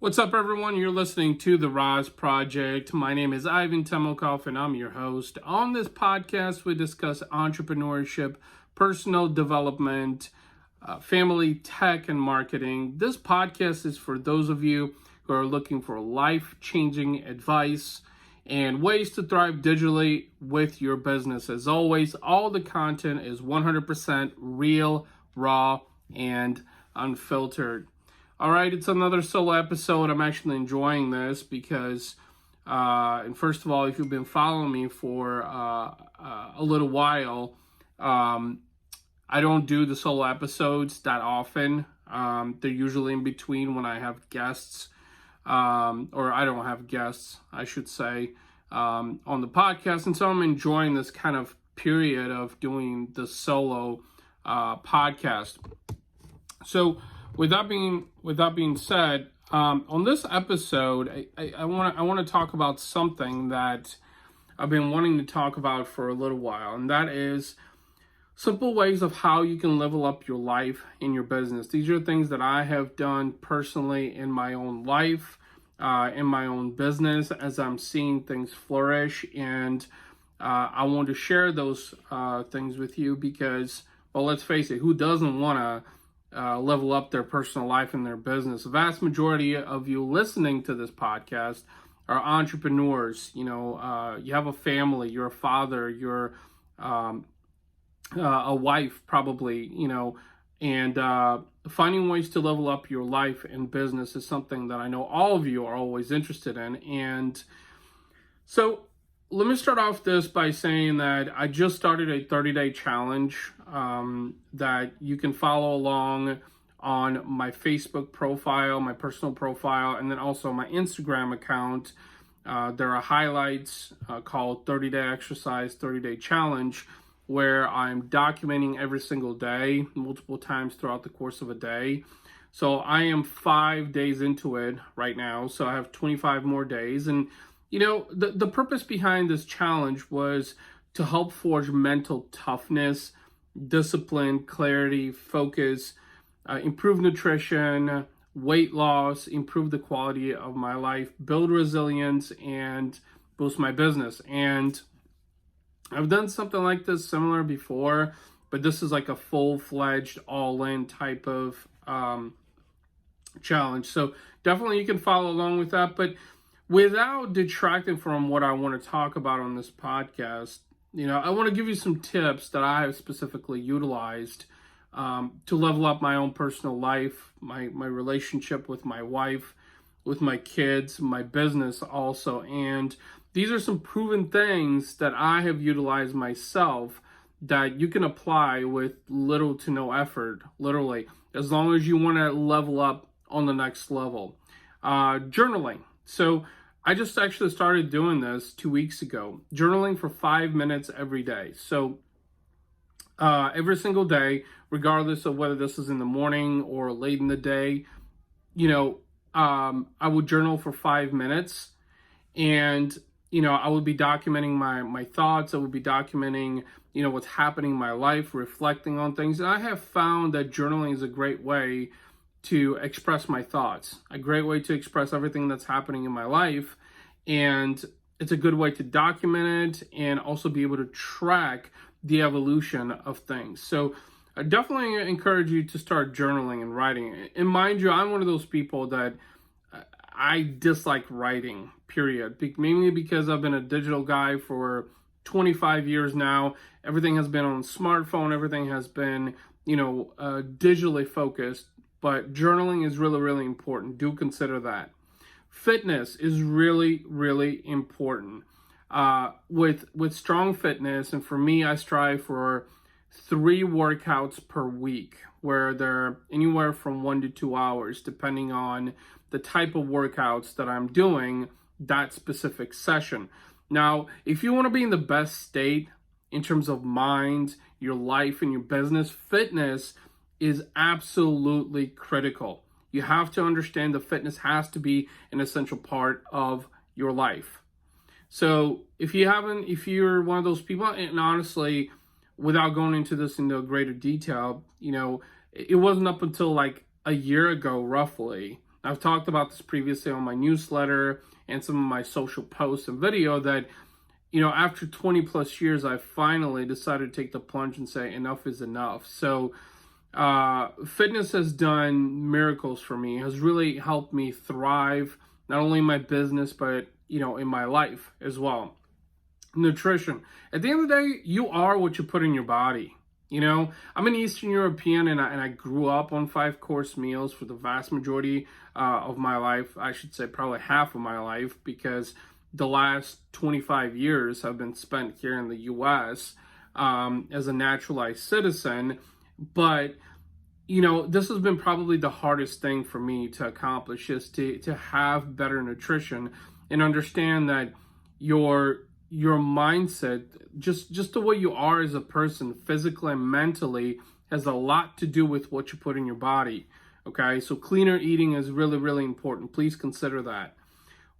What's up, everyone? You're listening to the RAS Project. My name is Ivan Temelkov, and I'm your host. On this podcast, we discuss entrepreneurship, personal development, family tech, and marketing. This podcast is for those of you who are looking for life-changing advice and ways to thrive digitally with your business. As always, all the content is 100% real, raw, and unfiltered. All right, it's another solo episode. I'm actually enjoying this because, and first of all, if you've been following me for a little while, I don't do the solo episodes that often. They're usually in between when I have guests, or I don't have guests, I should say, on the podcast. And so I'm enjoying this kind of period of doing the solo podcast. So, with that being said, on this episode, I want to talk about something that I've been wanting to talk about for a little while, and that is simple ways of how you can level up your life in your business. These are things that I have done personally in my own life, in my own business, as I'm seeing things flourish, and I want to share those things with you because, well, let's face it, who doesn't want to level up their personal life and their business? The vast majority of you listening to this podcast are entrepreneurs. You know, you have a family, you're a father, you're a wife probably, you know, and finding ways to level up your life and business is something that I know all of you are always interested in. And so let me start off this by saying that I just started a 30-day challenge that you can follow along on my Facebook profile, my personal profile, and then also my Instagram account. There are highlights called 30-day exercise, 30-day challenge, where I'm documenting every single day, multiple times throughout the course of a day. So I am 5 days into it right now, so I have 25 more days. And you know, the purpose behind this challenge was to help forge mental toughness, discipline, clarity, focus, improve nutrition, weight loss, improve the quality of my life, build resilience, and boost my business. And I've done something like this similar before, but this is like a full-fledged, all-in type of challenge. So definitely you can follow along with that. But without detracting from what I want to talk about on this podcast, you know, I want to give you some tips that I have specifically utilized to level up my own personal life, my relationship with my wife, with my kids, my business also. And these are some proven things that I have utilized myself that you can apply with little to no effort, literally, as long as you want to level up on the next level. Journaling. So I just actually started doing this 2 weeks ago, journaling for 5 minutes every day. So every single day, regardless of whether this is in the morning or late in the day, you know, I would journal for 5 minutes, and, you know, I would be documenting my thoughts. I would be documenting, you know, what's happening in my life, reflecting on things. And I have found that journaling is a great way to express my thoughts, a great way to express everything that's happening in my life. And it's a good way to document it and also be able to track the evolution of things. So I definitely encourage you to start journaling and writing. And mind you, I'm one of those people that I dislike writing, period. Mainly because I've been a digital guy for 25 years now. Everything has been on smartphone. Everything has been, you know, digitally focused. But journaling is really, really important. Do consider that. Fitness is really, really important. With strong fitness, and for me, I strive for 3 workouts per week, where they're anywhere from 1 to 2 hours, depending on the type of workouts that I'm doing that specific session. Now, if you want to be in the best state in terms of mind, your life, and your business, fitness is absolutely critical. You have to understand that fitness has to be an essential part of your life. So if you're one of those people, and honestly, without going into this into greater detail, you know, it wasn't up until like a year ago, roughly, I've talked about this previously on my newsletter and some of my social posts and video that, after 20 plus years, I finally decided to take the plunge and say enough is enough. So fitness has done miracles for me, has really helped me thrive, not only in my business, but, in my life as well. Nutrition. At the end of the day, you are what you put in your body. I'm an Eastern European, and I grew up on 5-course meals for the vast majority of my life. I should say probably half of my life, because the last 25 years have been spent here in the U.S. As a naturalized citizen. But, this has been probably the hardest thing for me to accomplish, is to have better nutrition and understand that your mindset, just the way you are as a person, physically and mentally, has a lot to do with what you put in your body. Okay, so cleaner eating is really, really important. Please consider that.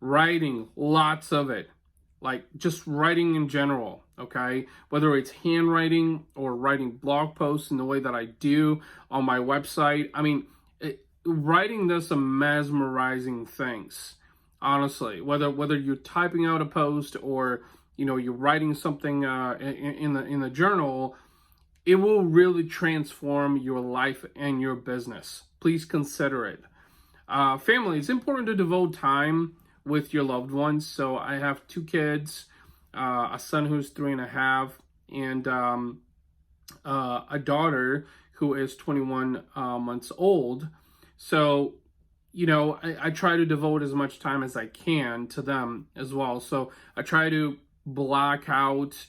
Writing, lots of it, like just writing in general. Okay, whether it's handwriting or writing blog posts in the way that I do on my website. Writing does some mesmerizing things. Honestly, whether you're typing out a post or you're writing something in the journal, it will really transform your life and your business. Please consider it. Family, it's important to devote time with your loved ones. So I have 2 kids, a son who's 3.5, and a daughter who is 21 months old. So I try to devote as much time as I can to them as well. So I try to block out,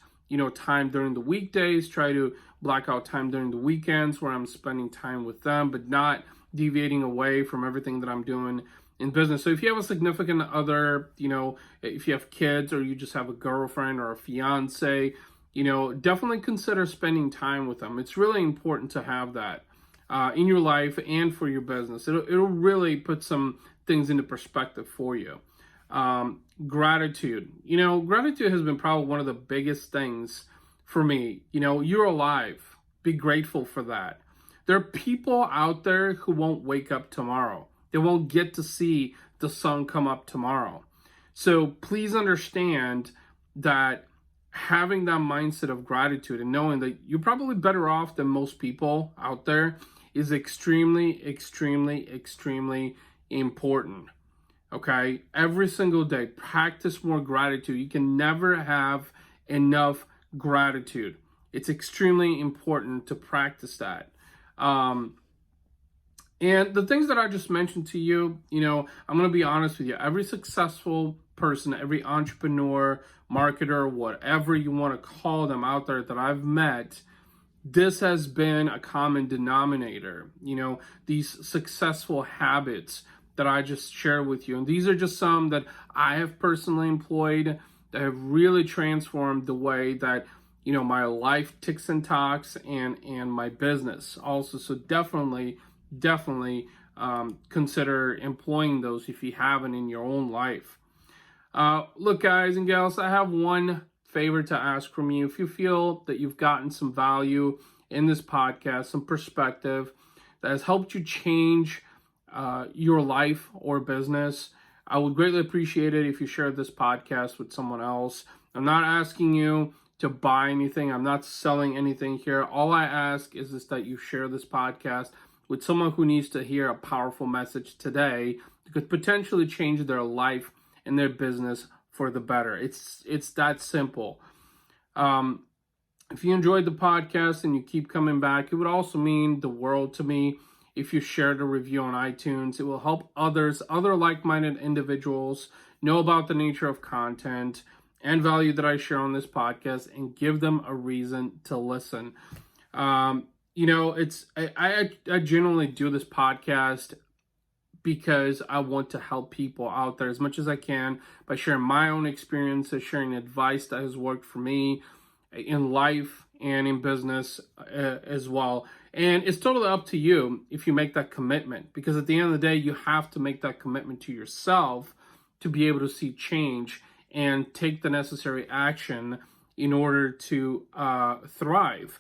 time during the weekdays, try to block out time during the weekends where I'm spending time with them, but not deviating away from everything that I'm doing in business. So if you have a significant other, if you have kids, or you just have a girlfriend or a fiance, definitely consider spending time with them. It's really important to have that in your life and for your business. It'll really put some things into perspective for you. Gratitude. Gratitude has been probably one of the biggest things for me. You're alive. Be grateful for that. There are people out there who won't wake up tomorrow. They won't get to see the sun come up tomorrow. So please understand that having that mindset of gratitude and knowing that you're probably better off than most people out there is extremely, extremely, extremely important. Okay? Every single day, practice more gratitude. You can never have enough gratitude. It's extremely important to practice that. And the things that I just mentioned to you, I'm going to be honest with you. Every successful person, every entrepreneur, marketer, whatever you want to call them out there that I've met, this has been a common denominator. These successful habits that I just shared with you. And these are just some that I have personally employed that have really transformed the way that, my life ticks and talks and my business also. So definitely consider employing those if you haven't in your own life. Look, guys and gals, I have one favor to ask from you. If you feel that you've gotten some value in this podcast, some perspective that has helped you change your life or business, I would greatly appreciate it if you shared this podcast with someone else. I'm not asking you to buy anything. I'm not selling anything here. All I ask is that you share this podcast with someone who needs to hear a powerful message today that could potentially change their life and their business for the better. It's that simple. If you enjoyed the podcast and you keep coming back, it would also mean the world to me if you shared a review on iTunes. It will help other like-minded individuals know about the nature of content and value that I share on this podcast and give them a reason to listen. I genuinely do this podcast because I want to help people out there as much as I can by sharing my own experiences, sharing advice that has worked for me in life and in business as well. And it's totally up to you if you make that commitment, because at the end of the day, you have to make that commitment to yourself to be able to see change and take the necessary action in order to thrive.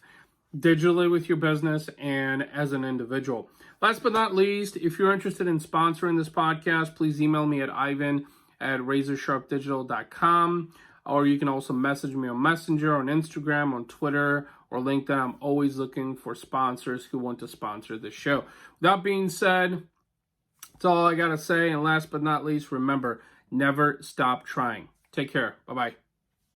digitally with your business and as an individual. Last but not least, if you're interested in sponsoring this podcast, please email me at ivan@razorsharpdigital.com, or you can also message me on Messenger, on Instagram, on Twitter, or LinkedIn. I'm always looking for sponsors who want to sponsor this show. With that being said, that's all I got to say. And last but not least, remember, never stop trying. Take care. Bye-bye.